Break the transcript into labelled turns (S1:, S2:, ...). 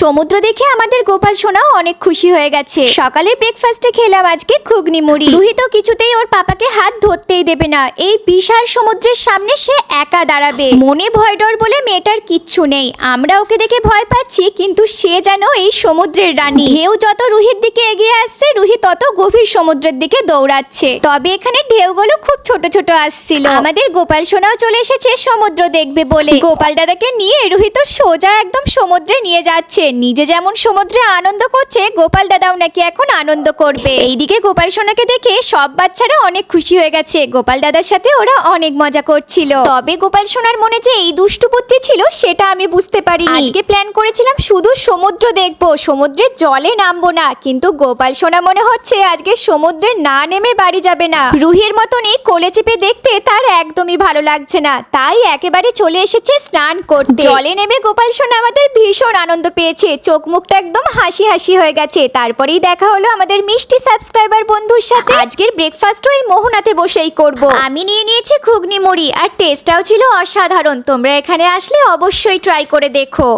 S1: সমুদ্র দেখে আমাদের গোপাল সোনাও অনেক খুশি হয়ে গেছে। সকালের ব্রেকফাস্টে খেলাম আজকে ঘুগনি মুড়ি। রুহি তো কিছুতেই ওর পাপাকে হাত ধরতেই দেবে না। এই বিশাল সমুদ্রের সামনে সে একা দাঁড়াবে। মনে ভয় ডর বলে মেয়েটার কিচ্ছু নেই। আমরা ওকে দেখে ভয় পাচ্ছি, কিন্তু সে যেন এই সমুদ্রের রানী। ঢেউ যত রুহির দিকে এগিয়ে আসছে, রুহি তত গভীর সমুদ্রের দিকে দৌড়াচ্ছে। তবে এখানে ঢেউগুলো খুব ছোট ছোট আসছিল। আমাদের গোপাল সোনাও চলে এসেছে সমুদ্র দেখবে বলে। গোপাল দাদাকে নিয়ে রুহি তো সোজা একদম সমুদ্রে নিয়ে যাচ্ছে। নিজে যেমন সমুদ্রে আনন্দ করছে, গোপাল দাদাও নাকি এখন আনন্দ করবে। এইদিকে গোপাল সোনাকে দেখে সব বাচ্চারা অনেক খুশি হয়ে গেছে। গোপাল দাদার সাথে ওরা অনেক মজা করছিল। তবে গোপাল সোনার মনে যে এই দুষ্টু বুদ্ধি ছিল সেটা আমি বুঝতে পারিনি। আজকে প্ল্যান করেছিলাম শুধু সমুদ্র দেখবো, সমুদ্রের জলে নামবো না। কিন্তু গোপাল সোনা মনে হচ্ছে আজকে সমুদ্রে না নেমে বাড়ি যাবে না। রুহির মতনই কোলে চেপে দেখতে তার একদমই ভালো লাগছে না, তাই একেবারে চলে এসেছে স্নান করতে। জলে নেমে গোপাল সোনা আমাদের ভীষণ আনন্দ পেয়েছে। চোখ মুখটা একদম হাসি হাসি হয়ে গেছে। তারপরেই দেখা হলো আমাদের মিষ্টি সাবস্ক্রাইবার বন্ধুর সাথে। আজকের ব্রেকফাস্টও এই মোহনাতে বসেই করব। আমি নিয়ে নিয়েছি ঘুগনি মুড়ি, আর টেস্টটাও ছিল অসাধারণ। তোমরা এখানে আসলে অবশ্যই ট্রাই করে দেখো।